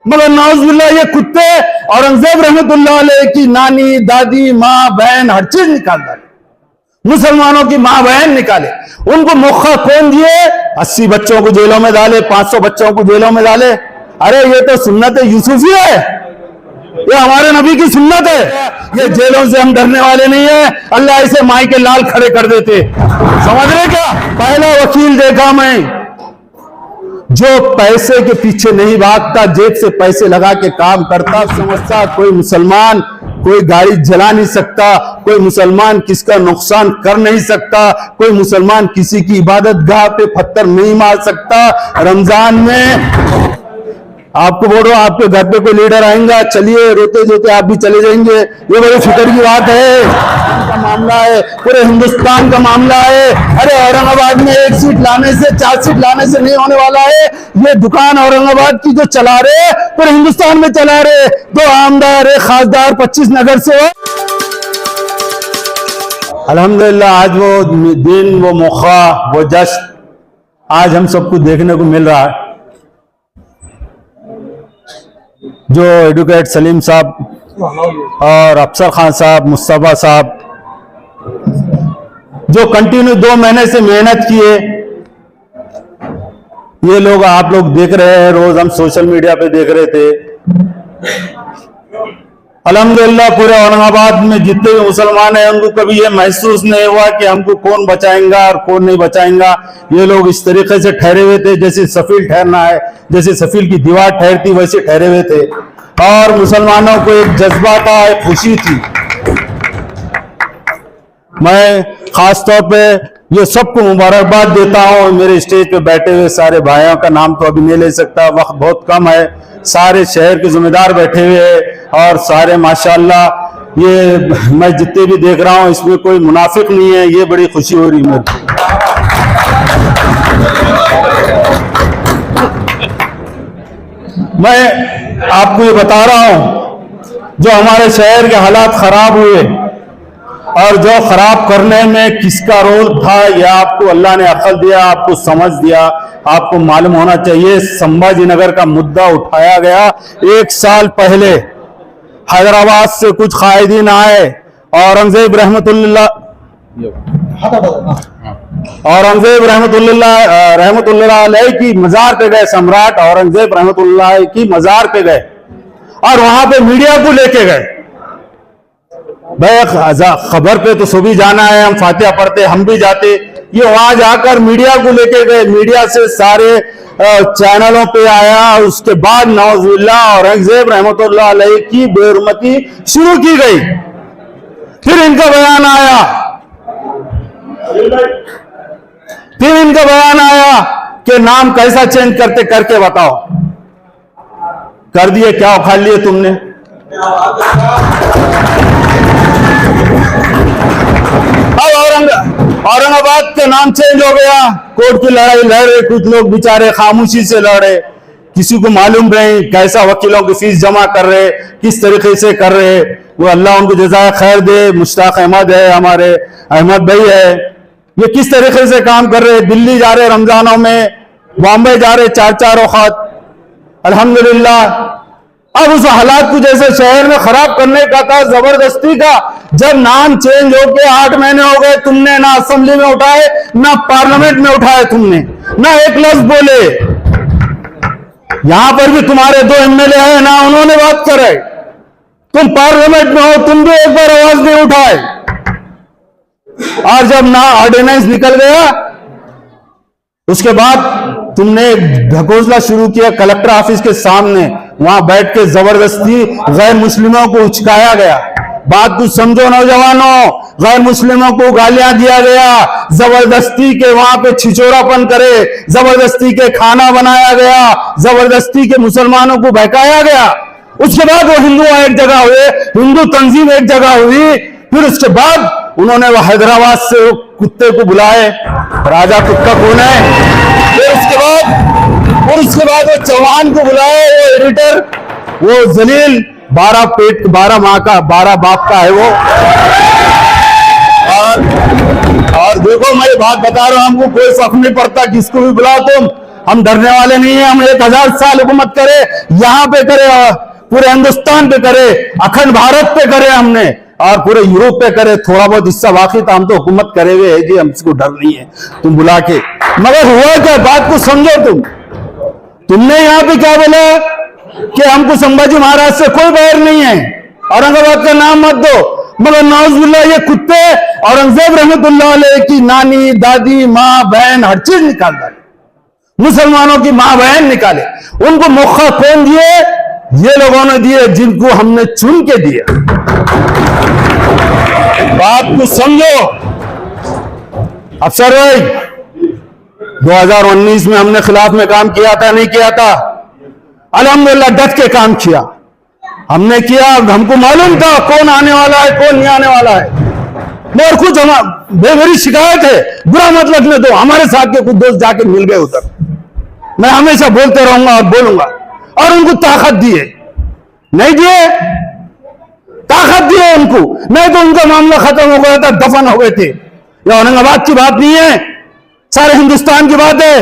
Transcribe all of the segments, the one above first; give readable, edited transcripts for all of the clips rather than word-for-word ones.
मगर नाउजुबिल्लाह ये कुत्ते औरंगजेब रहमतुल्लाह अलैह की नानी, दादी, माँ, बहन हर चीज निकाल डाले, मुसलमानों की माँ बहन निकाले। उनको मौका कौन दिए? 80 बच्चों को जेलों में डाले, 500 बच्चों को जेलों में डाले। अरे ये तो सुन्नत यूसुफी है, ये हमारे नबी की सुन्नत है। ये जेलों से हम डरने वाले नहीं है, अल्लाह इसे माई के लाल खड़े कर देते। समझ रहे क्या? पहला वकील देखा मैं जो पैसे के पीछे नहीं भागता, जेब से पैसे लगा के काम करता। समझता कोई मुसलमान कोई गाड़ी जला नहीं सकता, कोई मुसलमान किसका नुकसान कर नहीं सकता, कोई मुसलमान किसी की इबादत गाह पे पत्थर नहीं मार सकता। रमजान में आपको बोल रहा हूं, आपके घर पे कोई लीडर आएगा, चलिए रोते जोते आप भी चले जाएंगे, ये बड़ी फिक्र की बात है। का मामला है, पूरे हिंदुस्तान का मामला है। अरे औरंगाबाद में 1 सीट लाने से 4 सीट लाने से नहीं होने वाला है। ये दुकान औरंगाबाद की जो चला रहे पूरे हिंदुस्तान में चला रहे, 2 आमदार, 1 खासदार, 25 नगर से हो। अल्हम्दुलिल्लाह आज वो दिन, वो मौका, वो जश्न आज हम सबको देखने को मिल रहा है। जो एडवोकेट सलीम साहब और अफसर खान साहब, मुस्तफा साहब जो कंटिन्यू 2 महीने से मेहनत किए, ये लोग आप लोग देख रहे हैं, रोज हम सोशल मीडिया पे देख रहे थे। अल्हम्दुलिल्लाह पूरे औरंगाबाद में जितने भी मुसलमान हैं उनको कभी ये महसूस नहीं हुआ कि हमको कौन बचाएगा और कौन नहीं बचाएगा। ये लोग इस तरीके से ठहरे हुए थे जैसे सफील ठहरना है, जैसे सफील की दीवार ठहरती वैसे ठहरे हुए थे। और मुसलमानों को एक जज्बा था, एक खुशी थी। मैं खास तौर पे ये सबको मुबारकबाद देता हूँ। मेरे स्टेज पे बैठे हुए सारे भाइयों का नाम तो अभी नहीं ले सकता, वक्त बहुत कम है। सारे शहर के जिम्मेदार बैठे हुए हैं और सारे माशाल्लाह, ये मैं जितने भी देख रहा हूँ इसमें कोई मुनाफिक नहीं है। ये बड़ी खुशी हो रही है मुझे। मैं आपको ये बता रहा हूँ जो हमारे शहर के हालात खराब हुए और जो खराब करने में किसका रोल था, यह आपको अल्लाह ने अक्ल दिया, आपको समझ दिया, आपको मालूम होना चाहिए। संभाजी नगर का मुद्दा उठाया गया 1 साल पहले। हैदराबाद से कुछ कायदीन आए, औरंगजेब रहमतुल्लाह अलैह की मजार पे गए, सम्राट औरंगजेब रहमतुल्लाह की मजार पे गए और वहां पे मीडिया को लेके गए। भाई खबर पे तो सभी जाना है, हम फातिहा पढ़ते, हम भी जाते। ये वहां जाकर मीडिया को लेके गए, मीडिया से सारे चैनलों पे आया। उसके बाद नौजुबिल्लाह औरंगजेब रहमतुल्लाह अलैह की बेहुरमती शुरू की गई। फिर इनका बयान आया कि नाम कैसा चेंज करते करके बताओ। कर दिए, क्या उखाड़ लिए तुमने? अब औरंगाबाद का नाम चेंज हो गया। कोर्ट की लड़ाई लड़ रहे कुछ लोग, बेचारे खामोशी से लड़े, किसी को मालूम नहीं कैसा वकीलों की फीस जमा कर रहे, किस तरीके से कर रहे। वो अल्लाह उनको जज़ाए खैर दे। मुश्ताक अहमद है, हमारे अहमद भाई है, ये किस तरीके से काम कर रहे। दिल्ली जा रहे रमजानों में, बॉम्बे जा रहे 4-4 वक्त। अल्हम्दुलिल्लाह अब उस हालात को जैसे शहर में खराब करने का था, जबरदस्ती का। जब नाम चेंज होके 8 महीने हो गए, तुमने ना असेंबली में उठाए, ना पार्लियामेंट में उठाए, तुमने ना एक लफ्ज बोले। यहां पर भी तुम्हारे 2 एमएलए हैं, ना उन्होंने बात करे। तुम पार्लियामेंट में हो, तुम भी एक बार आवाज नहीं उठाए। और जब ना ऑर्डिनेंस निकल गया, उसके बाद तुमने ढकोसला शुरू किया कलेक्टर ऑफिस के सामने। वहां बैठ के जबरदस्ती गैर मुस्लिमों को उचकाया गया। बात कुछ समझो नौजवानों, गैर मुस्लिमों को गालियां दिया गया, जबरदस्ती के वहां पे छिचोरापन करे, जबरदस्ती के खाना बनाया गया, जबरदस्ती के मुसलमानों को बहकाया गया। उसके बाद वो हिंदू एक जगह हुए, हिंदू तंजीम एक जगह हुई। फिर उसके बाद उन्होंने वो हैदराबाद से कुत्ते को बुलाए, राजा कुत्ता कौन है। फिर उसके बाद वो चौहान को बुलाए, वो एडिटर, वो जलील 12 माह का 12 बाप का है वो। और देखो मैं बात बता रहा हूं, हमको कोई फर्क नहीं पड़ता किसको भी बुलाओ तुम। हम डरने वाले नहीं है। हम 1000 साल हुकूमत करे, यहाँ पे करे, पूरे हिंदुस्तान पे करे, अखंड भारत पे करे हमने, और पूरे यूरोप पे करे। थोड़ा बहुत हिस्सा बाकी था, हम तो हुकूमत करे हुए है जी, हमको डर नहीं है तुम बुला के। मगर हुआ क्या, बात को समझो। तुमने यहाँ पे क्या बोला कि हमको संभाजी महाराज से कोई बैर नहीं है, औरंगाबाद का नाम मत दो। मगर नाउजुबिल्लाह ये कुत्ते औरंगजेब रहमतुल्लाह अलैह की नानी, दादी, माँ, बहन, हर चीज निकाल डाले। मुसलमानों की माँ बहन निकाले। उनको मौका कौन दिए? ये लोगों ने दिए जिनको हमने चुन के दिया। बात को समझो। अफसर भाई, 2019 में हमने खिलाफ में काम किया था, नहीं किया था? अल्हम्दुलिल्लाह डट के काम किया हमने किया। हमको मालूम था कौन आने वाला है, कौन नहीं आने वाला है। मगर कुछ मेरी शिकायत है, बुरा मत लगने दो। हमारे साथ के कुछ दोस्त जाके मिल गए उधर। मैं हमेशा बोलते रहूंगा और बोलूंगा। और उनको ताकत दिए, नहीं दिए? ताकत दिए उनको, नहीं तो उनका मामला खत्म हो गया था, दफन हो गए थे। यह औरंगाबाद की बात नहीं है, सारे हिंदुस्तान की बात है।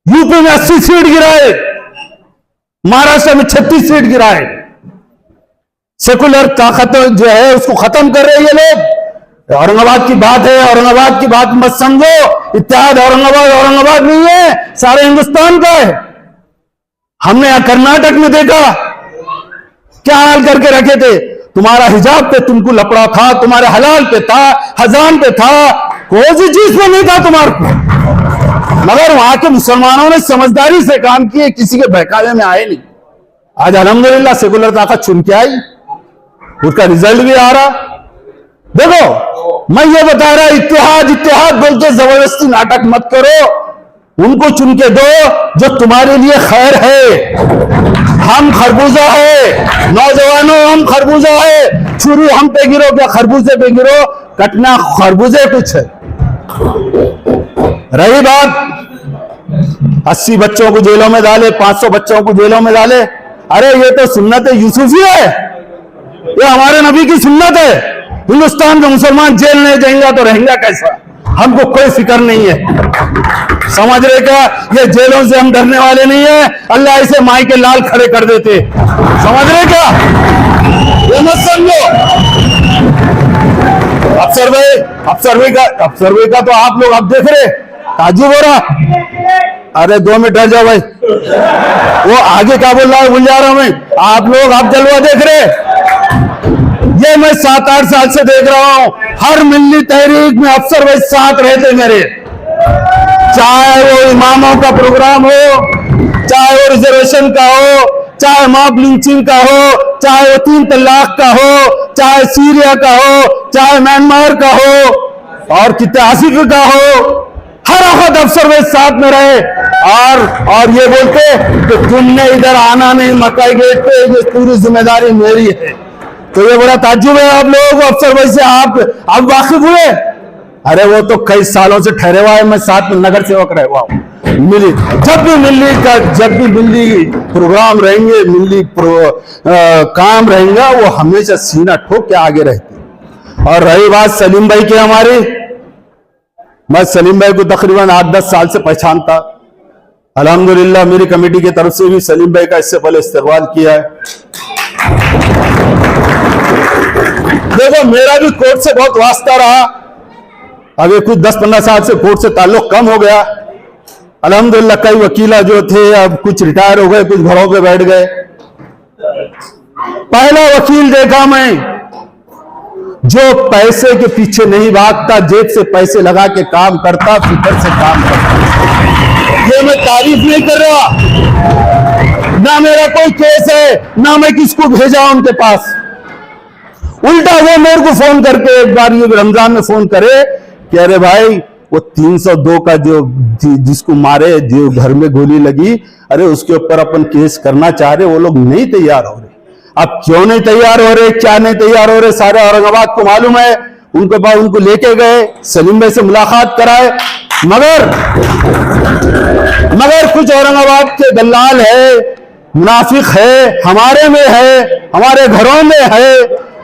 यूपी में 80 सीट गिराए, महाराष्ट्र में 36 सीट गिराए। सेकुलर ताकत जो है उसको खत्म कर रहे हैं ये लोग। औरंगाबाद की बात है, औरंगाबाद की बात मत समझो। इत्तेहाद औरंगाबाद नहीं है, सारे हिंदुस्तान का है। हमने यहां कर्नाटक में देखा क्या हाल करके रखे थे। तुम्हारा हिजाब पे तुमको लपड़ा था, तुम्हारे हलाल पे था, हजान पे था, कोई सी चीज पे नहीं था तुम्हारे को। मगर वहां के मुसलमानों ने समझदारी से काम किए, किसी के बहकावे में आए नहीं। आज अल्हम्दुलिल्लाह सेकुलर ताकत चुन के आई, उसका रिजल्ट भी आ रहा। देखो मैं ये बता रहा, इत्तेहाद बोल के जबरदस्ती नाटक मत करो। उनको चुन के दो जो तुम्हारे लिए खैर है। हम खरबूजा है, नौजवानों हम खरबूजा है। छुरी हम पे गिरो क्या खरबूजे पे गिरो, कटना खरबूजे कुछ है। रही बात 80 बच्चों को जेलों में डाले, 500 बच्चों को जेलों में डाले। अरे ये तो सुन्नत यूसुफी है, ये हमारे नबी की सुन्नत है। हिंदुस्तान के मुसलमान जेल नहीं जाएंगे तो रहेंगे कैसा? हमको कोई फिक्र नहीं है, समझ रहे क्या? ये जेलों से हम डरने वाले नहीं है। अल्लाह इसे माई के लाल खड़े कर देते, समझ रहे क्या? ये मत समझो। अफसर भाई का तो आप लोग अब देख रहे, ताजुब हो रहा। अरे 2 मिनट रह जाओ भाई, वो आगे क्या बोल रहा है भूल जा रहा हूं मैं। आप लोग अब जलवा देख रहे, ये मैं 7-8 साल से देख रहा हूं। हर मिल्ली तहरीक में अफसर भाई साथ रहते मेरे, चाहे वो इमामों का प्रोग्राम हो, चाहे वो रिजर्वेशन का हो, चाहे मॉब लिंचिंग का हो, चाहे वो 3 तलाक का हो, चाहे सीरिया का हो, चाहे म्यांमार का हो, और कितने आसिफ का हो। हर वक्त अफसर भाई साथ में रहे और ये बोलते कि तुमने इधर आना नहीं मकाई गेट पे, ये पूरी जिम्मेदारी मेरी है। तो ये बड़ा ताज्जुब है आप लोगों को अफसर भाई से आप वाकिफ हुए? अरे वो तो कई सालों से ठहरे हुआ है, मैं साथ में नगर सेवक रह हुआ हूं। मिली जब भी मिली प्रोग्राम रहेंगे, मिली काम रहेगा, वो हमेशा सीना ठोक के आगे रहती। और रही बात सलीम भाई की, हमारी, मैं सलीम भाई को तकरीबन 8-10 साल से पहचानता। अल्हम्दुलिल्लाह मेरी कमेटी की तरफ से भी सलीम भाई का इससे पहले इस्तेकबाल किया है। देखो मेरा भी कोर्ट से बहुत वास्ता रहा, अभी कुछ 10-15 साल से कोर्ट से ताल्लुक कम हो गया। अल्हम्दुलिल्लाह कई वकीला जो थे अब कुछ रिटायर हो गए, कुछ घरों पे बैठ गए। पहला वकील देखा मैं जो पैसे के पीछे नहीं भागता, जेब से पैसे लगा के काम करता, फिक्र से काम करता। ये मैं तारीफ नहीं कर रहा, ना मेरा कोई केस है, ना मैं किसको भेजा उनके पास। उल्टा वो मेरे को फोन करके एक बार ये रमजान में फोन करे कि अरे भाई वो 302 का जो जिसको मारे, जो घर में गोली लगी, अरे उसके ऊपर अपन केस करना चाह रहे, वो लोग नहीं तैयार हो रहे। अब क्यों नहीं तैयार हो रहे, क्या नहीं तैयार हो रहे, सारे औरंगाबाद को मालूम है। उनके पास उनको लेके गए, सलीम भाई से मुलाकात कराए, मगर कुछ औरंगाबाद के दलाल है, मुनाफिक है, हमारे में है, हमारे घरों में है,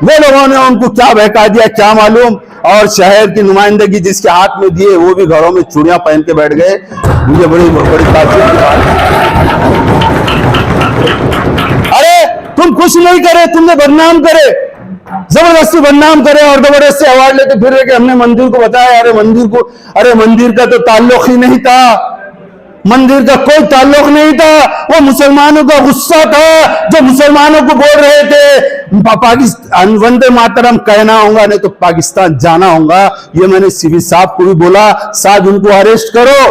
वो लोगों ने उनको क्या बहका दिया क्या मालूम। और शहर की नुमाइंदगी जिसके हाथ में दिए वो भी घरों में चूड़ियां पहन के बैठ गए। मुझे बड़ी बड़ी ताज्जुब की बात। अरे तुम कुछ नहीं करे, तुमने बदनाम करे, जबरदस्ती बदनाम करे और जबरदस्ती अवार्ड लेके फिर रहे कि हमने मंदिर को बताया। अरे मंदिर का तो ताल्लुक ही नहीं था, मंदिर का कोई ताल्लुक नहीं था। वो मुसलमानों का गुस्सा था जो मुसलमानों को बोल रहे थे पाकिस्तान वंदे मातरम कहना होगा नहीं तो पाकिस्तान जाना होगा। ये मैंने सीवी साहब को भी बोला, साहब उनको अरेस्ट करो।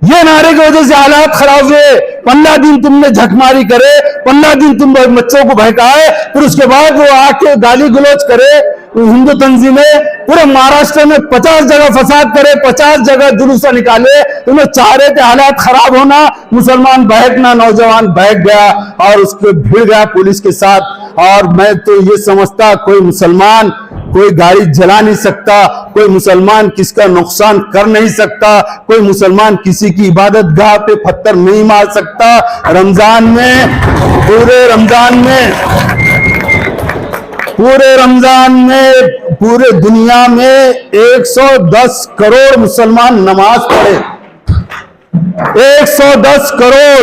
ये नारे की वजह से हालात खराब हुए। 15 दिन तुमने झकमारी करे, 15 दिन तुम बच्चों को बहकाए, फिर उसके बाद वो आके गाली गलौज करे हिंदू तंजीमें। पूरे महाराष्ट्र में 50 जगह फसाद करे, 50 जगह जुलूसा निकाले। तुम्हें चाह रहे थे हालात खराब होना, मुसलमान बहकना, नौजवान बहक गया और उसको भिड़ गया पुलिस के साथ। और मैं तो ये समझता कोई मुसलमान कोई गाड़ी जला नहीं सकता, कोई मुसलमान किसका नुकसान कर नहीं सकता, कोई मुसलमान किसी की इबादत गाह पे पत्थर नहीं मार सकता। रमजान में पूरे रमजान में पूरे दुनिया में 110 करोड़ मुसलमान नमाज पढ़े। 110 करोड़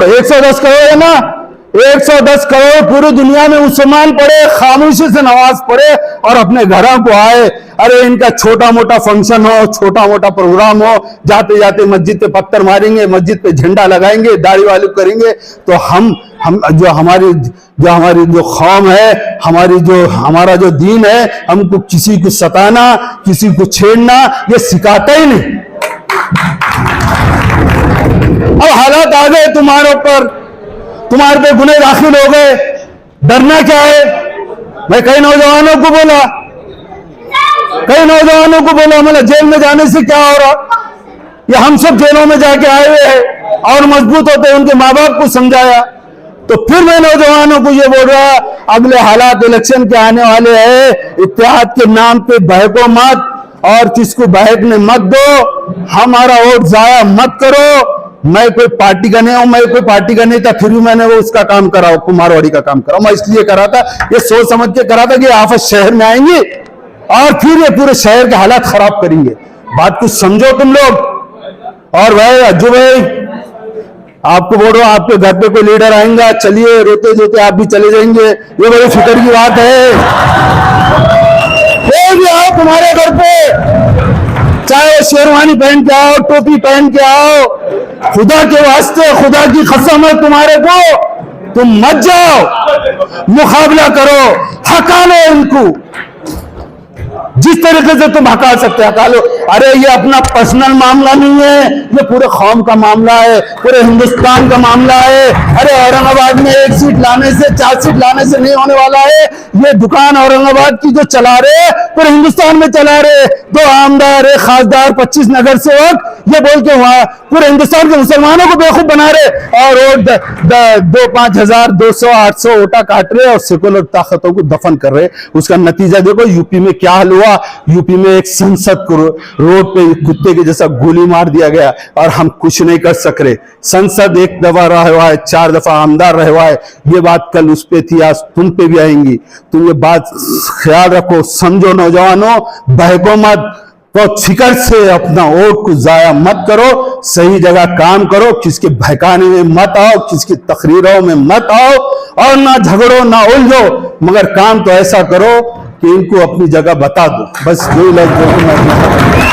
है ना, 110 करोड़ पूरी दुनिया में मुसलमान पढ़े, खामोशी से नमाज पढ़े और अपने घरों को आए। अरे इनका छोटा मोटा फंक्शन हो, छोटा मोटा प्रोग्राम हो, जाते जाते मस्जिद पे पत्थर मारेंगे, मस्जिद पे झंडा लगाएंगे, दाढ़ी वाली करेंगे। तो हम जो हमारी जो कौम है, हमारा जो दीन है, हमको किसी को सताना, किसी को छेड़ना ये सिखाता ही नहीं। अब हालात आ गए तुम्हारे ऊपर, तुम्हारे पे गुनाह दाखिल हो गए, डरना क्या है। मैं कई नौजवानों को बोला मतलब जेल में जाने से क्या हो रहा, या हम सब जेलों में जाके आए हुए हैं और मजबूत होते हैं, उनके माँ बाप को समझाया। तो फिर मैं नौजवानों को ये बोल रहा, अगले हालात इलेक्शन के आने वाले हैं, इत्तेहाद के नाम पे बहको मत और किसको बहकने मत दो, हमारा वोट जाया मत करो। मैं कोई पार्टी का नहीं था, फिर भी मैंने वो उसका काम करा, कुमारवाड़ी का काम करा। मैं इसलिए करा था, ये सोच समझ के करा था कि आफत शहर में आएंगे और फिर ये पूरे शहर के हालात खराब करेंगे। बात कुछ समझो तुम लोग। और भाई अज्जू भाई, आपको बोल रहा हूं, आपके घर पे कोई लीडर आएगा, चलिए, रोते रोते आप भी चले जाएंगे, ये बड़ी फिक्र की बात है। कोई भी आओ तुम्हारे घर पे, चाहे वो शेरवानी पहन के आओ, टोपी पहन के आओ, खुदा के वास्ते, खुदा की कसम है तुम्हारे को, तुम मत जाओ, मुकाबला करो, हका लो इनको, जिस तरीके से तुम हका सकते हका लो। अरे ये अपना पर्सनल मामला नहीं है, ये पूरे कौम का मामला है, पूरे हिंदुस्तान का मामला है। अरे औरंगाबाद में 1 सीट लाने से 4 सीट लाने से नहीं होने वाला है। ये दुकान औरंगाबाद की जो चला रहे, पूरे हिंदुस्तान में चला रहे, 2 आमदार, 1 खासदार, 25 नगर सेवक, ये बोल के वहां पूरे हिंदुस्तान के मुसलमानों को बेवकूफ बना रहे और वोट 2-5,000, 200, 800 वोटा काट रहे और सेकुलर ताकतों को दफन कर रहे। उसका नतीजा देखो यूपी में क्या हाल हुआ। यूपी में एक संसद को रोड पे कुत्ते के जैसा गोली मार दिया गया और हम कुछ नहीं कर सक रहे। संसद 1 दफा रहा हुआ है, 4 दफा आमदार रहा हुआ है। ये बात कल उस पे थी, आज तुम पे भी आएंगी। तुम ये बात ख्याल रखो, समझो नौजवानों, बहको मत, तो फिक्र से अपना वोट को जाया मत करो, सही जगह काम करो, किसके बहकाने में मत आओ, किसकी तकरीरों में मत आओ और ना झगड़ो ना उलझो, मगर काम तो ऐसा करो कि इनको अपनी जगह बता दो। बस 2 लफ्ज़